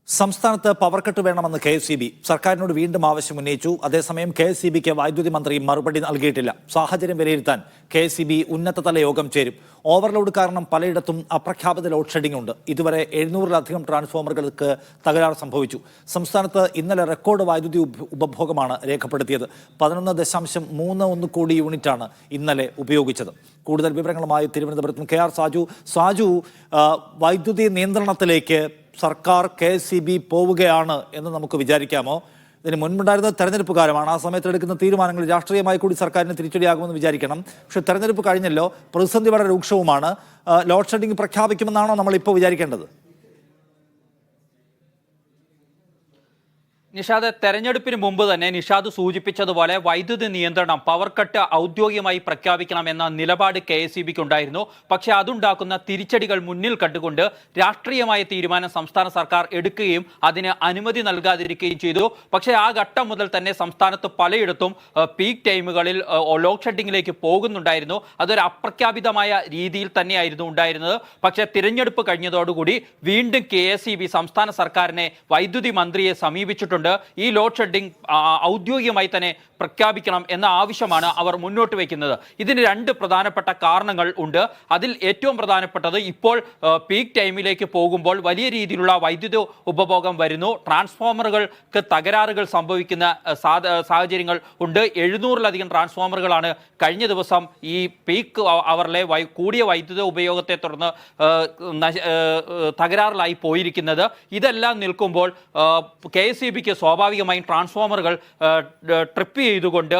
സംസ്ഥാനത്ത് power cut വേണമെന്ന് KSEB സർക്കാരിനോട് വീണ്ടും ആവശ്യം ഉന്നയിച്ചു. അതേസമയം KSEBക്ക് വൈദ്യുതി മന്ത്രി മറുപടി നൽകിയിട്ടില്ല. സാഹചര്യം വിലയിരുത്താൻ KSEB ഉന്നതതല യോഗം ചേരും. ഓവർലോഡ് കാരണം പലയിടത്തും അപ്രഖ്യാപിത ലോഡ് ഷെഡിംഗ് ഉണ്ട്. ഇതുവരെ 700-ലധികം ട്രാൻസ്ഫോമറുകൾക്ക് തകരാർ സംഭവിച്ചു. സംസ്ഥാനത്ത് ഇന്നലെ റെക്കോർഡ് വൈദ്യുതി ഉപഭോഗമാണ് രേഖപ്പെടുത്തിയത്. 11.31 കോടി യൂണിറ്റാണ് ഇന്നലെ ഉപയോഗിച്ചത്. കൂടുതൽ വിവരങ്ങളുമായി തിരുവനന്തപുരത്തും KR സാജു. വൈദ്യുതി നിയന്ത്രണത്തിലേക്ക് സർക്കാർ KSEB പോവുകയാണ് എന്ന് നമുക്ക് വിചാരിക്കാമോ? ഇതിന് മുൻപുണ്ടായിരുന്ന തെരഞ്ഞെടുപ്പ് കാലമാണ്. ആ സമയത്ത് എടുക്കുന്ന തീരുമാനങ്ങൾ രാഷ്ട്രീയമായി കൂടി സർക്കാരിന് തിരിച്ചടിയാകുമെന്ന് വിചാരിക്കണം. പക്ഷെ തെരഞ്ഞെടുപ്പ് കഴിഞ്ഞല്ലോ, പ്രതിസന്ധി വളരെ രൂക്ഷവുമാണ്. ലോഡ് ഷെഡിംഗ് പ്രഖ്യാപിക്കുമെന്നാണോ നമ്മൾ ഇപ്പോൾ വിചാരിക്കേണ്ടത്? നിഷാദ്, തെരഞ്ഞെടുപ്പിന് മുമ്പ് തന്നെ നിഷാദ് സൂചിപ്പിച്ചതുപോലെ വൈദ്യുതി നിയന്ത്രണം, പവർ കട്ട് ഔദ്യോഗികമായി പ്രഖ്യാപിക്കണമെന്ന നിലപാട് KSEBക്ക് ഉണ്ടായിരുന്നു. പക്ഷേ അതുണ്ടാക്കുന്ന തിരിച്ചടികൾ മുന്നിൽ കണ്ടുകൊണ്ട് രാഷ്ട്രീയമായ തീരുമാനം സംസ്ഥാന സർക്കാർ എടുക്കുകയും അതിന് അനുമതി നൽകാതിരിക്കുകയും ചെയ്തു. പക്ഷേ ആ ഘട്ടം മുതൽ തന്നെ സംസ്ഥാനത്ത് പലയിടത്തും പീക്ക് ടൈമുകളിൽ ലോഡ് ഷെഡിങ്ങിലേക്ക് പോകുന്നുണ്ടായിരുന്നു. അതൊരു അപ്രഖ്യാപിതമായ രീതിയിൽ തന്നെയായിരുന്നു ഉണ്ടായിരുന്നത്. പക്ഷേ തിരഞ്ഞെടുപ്പ് കഴിഞ്ഞതോടുകൂടി വീണ്ടും KSEB സംസ്ഥാന സർക്കാരിനെ, വൈദ്യുതി മന്ത്രിയെ സമീപിച്ചിട്ടുണ്ട്. ഈ ലോഡ് ഷെഡിംഗ് ഔദ്യോഗികമായി തന്നെ പ്രഖ്യാപിക്കണം എന്ന ആവശ്യമാണ് അവർ മുന്നോട്ട് വയ്ക്കുന്നത്. ഇതിന് രണ്ട് പ്രധാനപ്പെട്ട കാരണങ്ങൾ ഉണ്ട്. അതിൽ ഏറ്റവും പ്രധാനപ്പെട്ടത്, ഇപ്പോൾ പീക്ക് ടൈമിലേക്ക് പോകുമ്പോൾ വലിയ രീതിയിലുള്ള വൈദ്യുതി ഉപഭോഗം വരുന്നു. ട്രാൻസ്ഫോമറുകൾക്ക് തകരാറുകൾ സംഭവിക്കുന്ന സാഹചര്യങ്ങൾ ഉണ്ട്. 700-ലധികം ട്രാൻസ്ഫോമറുകളാണ് കഴിഞ്ഞ ദിവസം ഈ പീക്ക് അവറിലെ കൂടിയ വൈദ്യുത ഉപയോഗത്തെ തുടർന്ന് തകരാറിലായി പോയിരിക്കുന്നത്. ഇതെല്ലാം നിൽക്കുമ്പോൾ KSEBക്ക് സ്വാഭാവികമായും ട്രാൻസ്ഫോമറുകൾ ട്രിപ്പ് ചെയ്തുകൊണ്ട്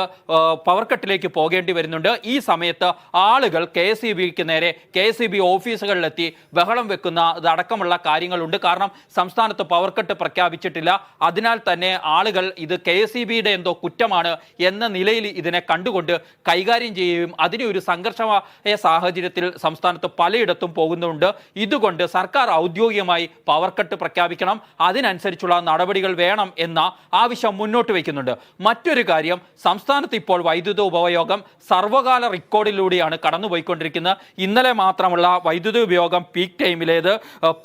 പവർ കട്ടിലേക്ക് പോകേണ്ടി വരുന്നുണ്ട്. ഈ സമയത്ത് ആളുകൾ KSEBക്ക് നേരെ, KSEB ഓഫീസുകളിലെത്തി ബഹളം വെക്കുന്ന അടക്കമുള്ള കാര്യങ്ങളുണ്ട്. കാരണം സംസ്ഥാനത്ത് പവർ കട്ട് പ്രഖ്യാപിച്ചിട്ടില്ല. അതിനാൽ തന്നെ ആളുകൾ ഇത് KSEBയുടെ എന്തോ കുറ്റമാണ് എന്ന നിലയിൽ ഇതിനെ കണ്ടുകൊണ്ട് കൈകാര്യം ചെയ്യുകയും അതിനെ ഒരു സംഘർഷമായ സാഹചര്യത്തിൽ സംസ്ഥാനത്ത് പലയിടത്തും പോകുന്നുണ്ട്. ഇതുകൊണ്ട് സർക്കാർ ഔദ്യോഗികമായി പവർ കട്ട് പ്രഖ്യാപിക്കണം, അതിനനുസരിച്ചുള്ള നടപടികൾ വേണം എന്ന ആവശ്യം മുന്നോട്ട് വയ്ക്കുന്നുണ്ട്. മറ്റൊരു കാര്യം, സംസ്ഥാനത്ത് ഇപ്പോൾ വൈദ്യുത ഉപയോഗം സർവകാല റെക്കോർഡിലൂടെയാണ് കടന്നുപോയിക്കൊണ്ടിരിക്കുന്നത്. ഇന്നലെ മാത്രമുള്ള വൈദ്യുതി ഉപയോഗം പീക്ക് ടൈമിലേത്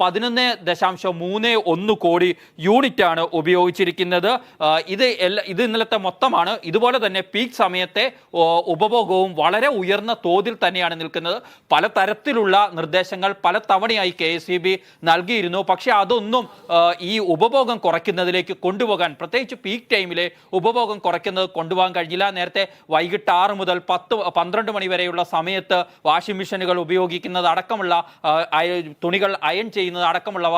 11.31 കോടി യൂണിറ്റാണ് ഉപയോഗിച്ചിരിക്കുന്നത്. ഇത് ഇന്നലത്തെ മൊത്തമാണ്. ഇതുപോലെ തന്നെ പീക്ക് സമയത്തെ ഉപഭോഗവും വളരെ ഉയർന്ന തോതിൽ തന്നെയാണ് നിൽക്കുന്നത്. പലതരത്തിലുള്ള നിർദ്ദേശങ്ങൾ പല തവണയായി KSEB നൽകിയിരുന്നു. പക്ഷേ അതൊന്നും ഈ ഉപഭോഗം കുറയ്ക്കുന്നതിലേക്ക് കൊണ്ടുപോകാൻ, പ്രത്യേകിച്ച് പീക്ക് ടൈമിലെ ഉപഭോഗം കുറയ്ക്കുന്നത് കൊണ്ടുപോകാൻ കഴിഞ്ഞില്ല. നേരത്തെ വൈകിട്ട് 6 മുതൽ 12 മണി വരെയുള്ള സമയത്ത് വാഷിംഗ് മെഷീനുകൾ ഉപയോഗിക്കുന്നത് അടക്കമുള്ള, തുണികൾ അയൺ ചെയ്യുന്നത് അടക്കമുള്ളവ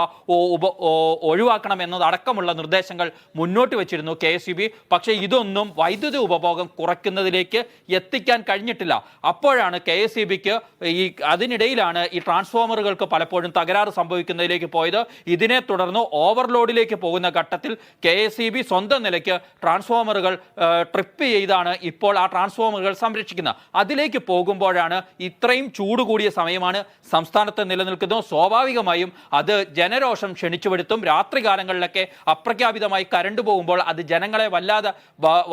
ഒഴിവാക്കണം എന്നതടക്കമുള്ള നിർദ്ദേശങ്ങൾ മുന്നോട്ട് വെച്ചിരുന്നു KSEB. പക്ഷേ ഇതൊന്നും വൈദ്യുതി ഉപഭോഗം കുറയ്ക്കുന്നതിലേക്ക് എത്തിക്കാൻ കഴിഞ്ഞിട്ടില്ല. അപ്പോഴാണ് KSEBക്ക് അതിനിടയിലാണ് ഈ ട്രാൻസ്ഫോമറുകൾക്ക് പലപ്പോഴും തകരാറ് സംഭവിക്കുന്നതിലേക്ക് പോയത്. ഇതിനെ തുടർന്ന് ഓവർലോഡിലേക്ക് പോകുന്ന ഘട്ടത്തിൽ KSEB സ്വന്തം നിലയ്ക്ക് ട്രാൻസ്ഫോമറുകൾ ട്രിപ്പ് ചെയ്താണ് ഇപ്പോൾ ആ ട്രാൻസ്ഫോമറുകൾ സംരക്ഷിക്കുന്നത്. അതിലേക്ക് പോകുമ്പോഴാണ് ഇത്രയും ചൂട് കൂടിയ സമയമാണ് സംസ്ഥാനത്ത് നിലനിൽക്കുന്നത്. സ്വാഭാവികമായും അത് ജനരോഷം ക്ഷണിച്ചു വരുത്തും. രാത്രികാലങ്ങളിലൊക്കെ അപ്രഖ്യാപിതമായി കരണ്ട് പോകുമ്പോൾ അത് ജനങ്ങളെ വല്ലാതെ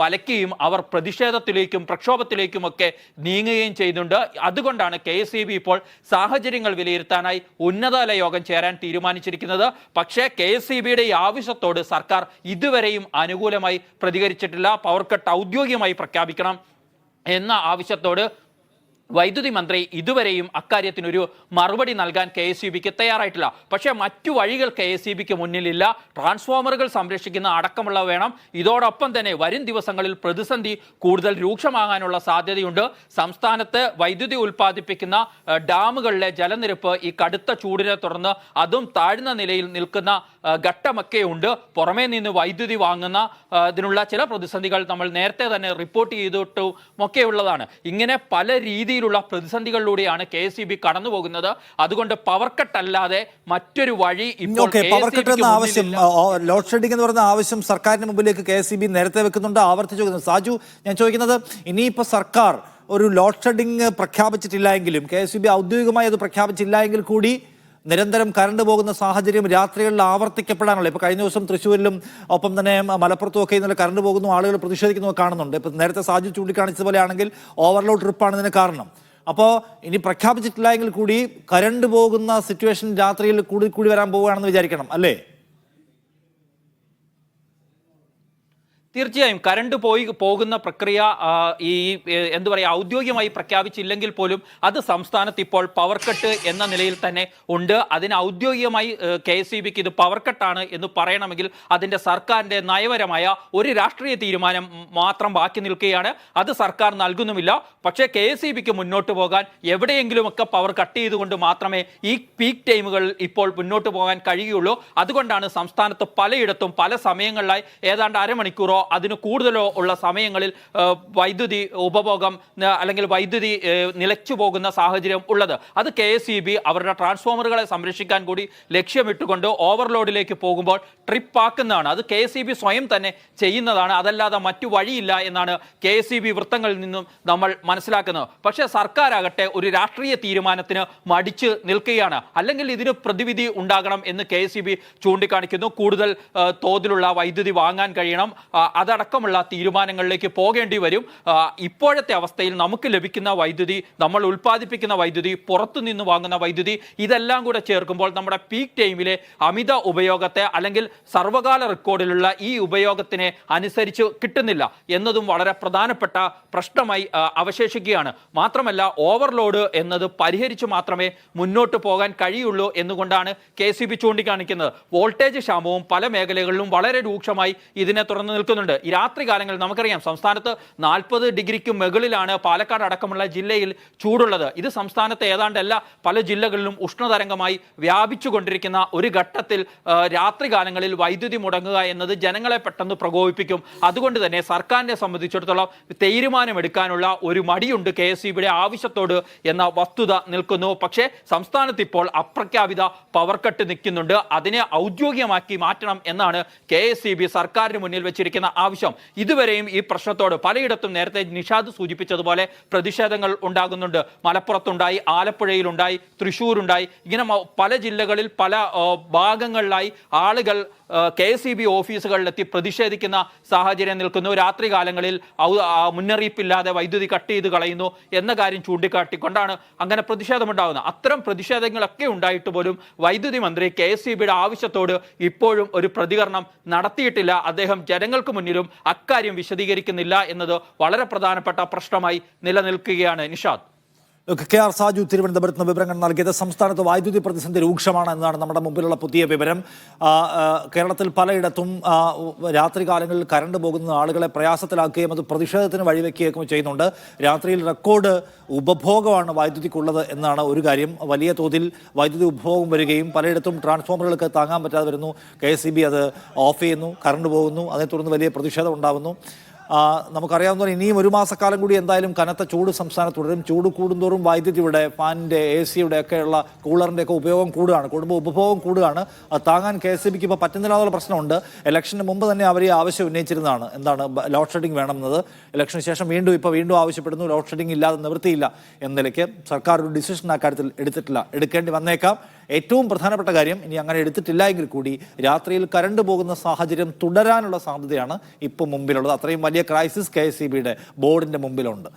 വലയ്ക്കുകയും അവർ പ്രതിഷേധത്തിലേക്കും പ്രക്ഷോഭത്തിലേക്കുമൊക്കെ നീങ്ങുകയും ചെയ്യുന്നുണ്ട്. അതുകൊണ്ടാണ് KSEB ഇപ്പോൾ സാഹചര്യങ്ങൾ വിലയിരുത്താനായി ഉന്നതതല യോഗം ചേരാൻ തീരുമാനിച്ചിരിക്കുന്നത്. പക്ഷേ KSEBയുടെ ഈ ആവശ്യത്തോട് സർക്കാർ ഇതുവരെയും അനുകൂലമായി പ്രതികരിച്ചിട്ടില്ല. പവർ കട്ട് ഔദ്യോഗികമായി പ്രഖ്യാപിക്കണം എന്ന ആവശ്യത്തോട് വൈദ്യുതി മന്ത്രി ഇതുവരെയും അക്കാര്യത്തിനൊരു മറുപടി നൽകാൻ KSEBക്ക് തയ്യാറായിട്ടില്ല. പക്ഷേ മറ്റു വഴികൾ KSEBക്ക് മുന്നിലില്ല. ട്രാൻസ്ഫോമറുകൾ സംരക്ഷിക്കുന്ന അടക്കമുള്ള വേണം. ഇതോടൊപ്പം തന്നെ വരും ദിവസങ്ങളിൽ പ്രതിസന്ധി കൂടുതൽ രൂക്ഷമാകാനുള്ള സാധ്യതയുണ്ട്. സംസ്ഥാനത്ത് വൈദ്യുതി ഉൽപ്പാദിപ്പിക്കുന്ന ഡാമുകളിലെ ജലനിരപ്പ് ഈ കടുത്ത ചൂടിനെ തുടർന്ന് അതും താഴ്ന്ന നിലയിൽ നിൽക്കുന്ന ഘട്ടമൊക്കെ ഉണ്ട്. പുറമേ നിന്ന് വൈദ്യുതി വാങ്ങുന്ന ഇതിനുള്ള ചില പ്രതിസന്ധികൾ നമ്മൾ നേരത്തെ തന്നെ റിപ്പോർട്ട് ചെയ്തിട്ടും ഒക്കെയുള്ളതാണ്. ഇങ്ങനെ പല രീതിയിലുള്ള പ്രതിസന്ധികളിലൂടെയാണ് KSEB കടന്നു പോകുന്നത്. അതുകൊണ്ട് പവർ കട്ട് അല്ലാതെ മറ്റൊരു വഴി ഇപ്പോൾ ലോഡ് ഷെഡിംഗ് എന്ന് പറയുന്ന ആവശ്യം സർക്കാരിന് മുമ്പിലേക്ക് KSEB നേരത്തെ വെക്കുന്നുണ്ട്, ആവർത്തിച്ചു വെക്കുന്നുണ്ട്. സാജു, ഞാൻ ചോദിക്കുന്നത്, ഇനിയിപ്പോൾ സർക്കാർ ഒരു ലോഡ് ഷെഡിംഗ് പ്രഖ്യാപിച്ചിട്ടില്ല എങ്കിലും, KSEB ഔദ്യോഗികമായി അത് പ്രഖ്യാപിച്ചില്ല എങ്കിൽ കൂടി നിരന്തരം കറണ്ട് പോകുന്ന സാഹചര്യം രാത്രികളിൽ ആവർത്തിക്കപ്പെടാനുള്ള, ഇപ്പോൾ കഴിഞ്ഞ ദിവസം തൃശ്ശൂരിലും ഒപ്പം തന്നെ മലപ്പുറത്തും ഒക്കെ ഇന്നലെ കറണ്ട് പോകുന്നു, ആളുകൾ പ്രതിഷേധിക്കുന്നു കാണുന്നുണ്ട്. ഇപ്പം നേരത്തെ സാജു ചൂണ്ടിക്കാണിച്ചതുപോലെ ആണെങ്കിൽ ഓവർലോഡ് ട്രിപ്പാണ് ഇതിന് കാരണം. അപ്പോൾ ഇനി പ്രഖ്യാപിച്ചിട്ടില്ല എങ്കിൽ കൂടി കറണ്ട് പോകുന്ന സിറ്റുവേഷൻ രാത്രിയിൽ കൂടി വരാൻ പോവുകയാണെന്ന് വിചാരിക്കണം, അല്ലേ? തീർച്ചയായും കറണ്ട് പോകുന്ന പ്രക്രിയ ഈ എന്താ പറയുക ഔദ്യോഗികമായി പ്രഖ്യാപിച്ചില്ലെങ്കിൽ പോലും അത് സംസ്ഥാനത്ത് ഇപ്പോൾ പവർ കട്ട് എന്ന നിലയിൽ തന്നെ ഉണ്ട്. അതിന് ഔദ്യോഗികമായി KSEBക്ക് ഇത് പവർ കട്ടാണ് എന്ന് പറയണമെങ്കിൽ അതിന്റെ സർക്കാരിന്റെ നയപരമായ ഒരു രാഷ്ട്രീയ തീരുമാനം മാത്രം ബാക്കി നിൽക്കുകയാണ്. അത് സർക്കാർ നൽകുന്നുമില്ല. പക്ഷേ KSEBക്ക് മുന്നോട്ട് പോകാൻ എവിടെയെങ്കിലുമൊക്കെ പവർ കട്ട് ചെയ്തുകൊണ്ട് മാത്രമേ ഈ പീക്ക് ടൈമുകൾ ഇപ്പോൾ മുന്നോട്ട് പോകാൻ കഴിയുള്ളൂ. അതുകൊണ്ടാണ് സംസ്ഥാനത്ത് പലയിടത്തും പല സമയങ്ങളിലായി ഏതാണ്ട് അരമണിക്കൂറോ അതിന് കൂടുതലോ ഉള്ള സമയങ്ങളിൽ വൈദ്യുതി ഉപഭോഗം അല്ലെങ്കിൽ വൈദ്യുതി നിലച്ചു പോകുന്ന സാഹചര്യം ഉള്ളത്. അത് KSEB അവരുടെ ട്രാൻസ്ഫോമറുകളെ സംരക്ഷിക്കാൻ കൂടി ലക്ഷ്യമിട്ടുകൊണ്ട് ഓവർലോഡിലേക്ക് പോകുമ്പോൾ ട്രിപ്പ് ആക്കുന്നതാണ്. അത് KSEB സ്വയം തന്നെ ചെയ്യുന്നതാണ്. അതല്ലാതെ മറ്റു വഴിയില്ല എന്നാണ് KSEB വൃത്തങ്ങളിൽ നിന്നും നമ്മൾ മനസ്സിലാക്കുന്നത്. പക്ഷേ സർക്കാരാകട്ടെ ഒരു രാഷ്ട്രീയ തീരുമാനത്തിന് മടിച്ച് നിൽക്കുകയാണ്. അല്ലെങ്കിൽ ഇതിന് പ്രതിവിധി ഉണ്ടാകണം എന്ന് KSEB ചൂണ്ടിക്കാണിക്കുന്നു. കൂടുതൽ തോതിലുള്ള വൈദ്യുതി വാങ്ങാൻ കഴിയണം, അതടക്കമുള്ള തീരുമാനങ്ങളിലേക്ക് പോകേണ്ടി വരും. ഇപ്പോഴത്തെ അവസ്ഥയിൽ നമുക്ക് ലഭിക്കുന്ന വൈദ്യുതി, നമ്മൾ ഉൽപ്പാദിപ്പിക്കുന്ന വൈദ്യുതി, പുറത്തുനിന്ന് വാങ്ങുന്ന വൈദ്യുതി, ഇതെല്ലാം കൂടെ ചേർക്കുമ്പോൾ നമ്മുടെ പീക്ക് ടൈമിലെ അമിത ഉപയോഗത്തെ അല്ലെങ്കിൽ സർവകാല റെക്കോർഡിലുള്ള ഈ ഉപയോഗത്തിനെ അനുസരിച്ച് കിട്ടുന്നില്ല എന്നതും വളരെ പ്രധാനപ്പെട്ട പ്രശ്നമായി അവശേഷിക്കുകയാണ്. മാത്രമല്ല ഓവർലോഡ് എന്നത് പരിഹരിച്ച് മാത്രമേ മുന്നോട്ട് പോകാൻ കഴിയുള്ളൂ എന്നുകൊണ്ടാണ് KSEB ചൂണ്ടിക്കാണിക്കുന്നത്. വോൾട്ടേജ് ക്ഷാമവും പല മേഖലകളിലും വളരെ രൂക്ഷമായി ഇതിനെ തുടർന്ന് നിൽക്കുന്നുണ്ട്. ഈ രാത്രി കാലങ്ങളിൽ നമുക്കറിയാം സംസ്ഥാനത്ത് 40 ഡിഗ്രിക്ക് മുകളിലാണ് പാലക്കാട് അടക്കമുള്ള ജില്ലയിൽ ചൂടുള്ളത്. ഇത് സംസ്ഥാനത്തെ ഏതാണ്ട് പല ജില്ലകളിലും ഉഷ്ണതരംഗമായി വ്യാപിച്ചുകൊണ്ടിരിക്കുന്ന ഒരു ഘട്ടത്തിൽ രാത്രികാലങ്ങളിൽ വൈദ്യുതി മുടങ്ങുക എന്നത് ജനങ്ങളെ പെട്ടെന്ന് പ്രകോപിപ്പിക്കും. അതുകൊണ്ട് തന്നെ സർക്കാരിനെ സംബന്ധിച്ചിടത്തോളം തീരുമാനമെടുക്കാനുള്ള ഒരു മടിയുണ്ട് KSEBയുടെ ആവശ്യത്തോട് എന്ന വസ്തുത നിൽക്കുന്നു. പക്ഷേ സംസ്ഥാനത്ത് ഇപ്പോൾ അപ്രഖ്യാപിത പവർ കട്ട് നിൽക്കുന്നുണ്ട്. അതിനെ ഔദ്യോഗികമാക്കി മാറ്റണം എന്നാണ് KSEB സർക്കാരിന് മുന്നിൽ വെച്ചിരിക്കുന്ന ആവശ്യം. ഇതുവരെയും ഈ പ്രശ്നത്തോട് പലയിടത്തും നേരത്തെ നിഷാദ് സൂചിപ്പിച്ചതുപോലെ പ്രതിഷേധങ്ങൾ ഉണ്ടാകുന്നുണ്ട്. മലപ്പുറത്തുണ്ടായി, ആലപ്പുഴയിലുണ്ടായി, തൃശ്ശൂരുണ്ടായി. ഇങ്ങനെ പല ജില്ലകളിൽ പല ഭാഗങ്ങളിലായി ആളുകൾ KSEB ഓഫീസുകളിലെത്തി പ്രതിഷേധിക്കുന്ന സാഹചര്യം നിൽക്കുന്നു. രാത്രികാലങ്ങളിൽ മുന്നറിയിപ്പില്ലാതെ വൈദ്യുതി കട്ട് ചെയ്ത് കളയുന്നു എന്ന കാര്യം ചൂണ്ടിക്കാട്ടിക്കൊണ്ടാണ് അങ്ങനെ പ്രതിഷേധമുണ്ടാകുന്നത്. അത്തരം പ്രതിഷേധങ്ങളൊക്കെ ഉണ്ടായിട്ട് പോലും വൈദ്യുതി മന്ത്രി KSEBയുടെ ആവശ്യത്തോട് ഇപ്പോഴും ഒരു പ്രതികരണം നടത്തിയിട്ടില്ല. അദ്ദേഹം ജനങ്ങൾക്ക് മുന്നിലും അക്കാര്യം വിശദീകരിക്കുന്നില്ല എന്നത് വളരെ പ്രധാനപ്പെട്ട പ്രശ്നമായി നിലനിൽക്കുകയാണ്. നിഷാദ്. KR സാജു തിരുവനന്തപുരത്ത് നിന്ന് വിവരങ്ങൾ നൽകിയത്. സംസ്ഥാനത്ത് വൈദ്യുതി പ്രതിസന്ധി രൂക്ഷമാണ് എന്നതാണ് നമ്മുടെ മുമ്പിലുള്ള പുതിയ വിവരം. കേരളത്തിൽ പലയിടത്തും രാത്രികാലങ്ങളിൽ കറണ്ട് പോകുന്ന ആളുകളെ പ്രയാസത്തിലാക്കുകയും അത് പ്രതിഷേധത്തിന് വഴിവെക്കുകയും ചെയ്യുന്നുണ്ട്. രാത്രിയിൽ റെക്കോർഡ് ഉപഭോഗമാണ് വൈദ്യുതിക്കുള്ളത് എന്നാണ് ഒരു കാര്യം. വലിയ തോതിൽ വൈദ്യുതി ഉപഭോഗം വരികയും പലയിടത്തും ട്രാൻസ്ഫോമറുകൾക്ക് താങ്ങാൻ പറ്റാതെ വരുന്നു. KSEB അത് ഓഫ് ചെയ്യുന്നു, കറണ്ട് പോകുന്നു, അതിനെ തുടർന്ന് വലിയ പ്രതിഷേധം ഉണ്ടാകുന്നു. നമുക്കറിയാവുന്ന ഇനിയും ഒരു മാസക്കാലം കൂടി എന്തായാലും കനത്ത ചൂട് സംസ്ഥാനത്ത് തുടരും. ചൂട് കൂടുന്തോറും വൈദ്യുതിയുടെ, ഫാനിൻ്റെ, AC-യുടെ ഒക്കെയുള്ള കൂളറിൻ്റെ ഒക്കെ ഉപയോഗം കൂടുകയാണ്, കുടുംബ ഉപഭോഗം കൂടുകയാണ്. അത് താങ്ങാൻ KSEBക്ക് ഇപ്പോൾ പറ്റുന്നില്ല എന്നുള്ള പ്രശ്നമുണ്ട്. ഇലക്ഷന് മുമ്പ് തന്നെ അവർ ഈ ആവശ്യം ഉന്നയിച്ചിരുന്നതാണ്, എന്താണ് ലോഡ് ഷെഡിങ് വേണമെന്നത്. ഇലക്ഷന് ശേഷം വീണ്ടും ആവശ്യപ്പെടുന്നു. ലോഡ് ഷെഡിങ് ഇല്ലാതെ നിവൃത്തിയില്ല എന്ന നിലയ്ക്ക് സർക്കാർ ഒരു ഡിസിഷൻ അക്കാര്യത്തിൽ എടുത്തിട്ടില്ല. എടുക്കേണ്ടി വന്നേക്കാം. ഏറ്റവും പ്രധാനപ്പെട്ട കാര്യം, ഇനി അങ്ങനെ എടുത്തിട്ടില്ല എങ്കിൽ കൂടി രാത്രിയിൽ കറണ്ട് പോകുന്ന സാഹചര്യം തുടരാനുള്ള സാധ്യതയാണ് ഇപ്പോൾ മുമ്പിലുള്ളത്. അത്രയും വലിയ ക്രൈസിസ് KSEBയുടെ ബോർഡിന്റെ മുമ്പിലുണ്ട്.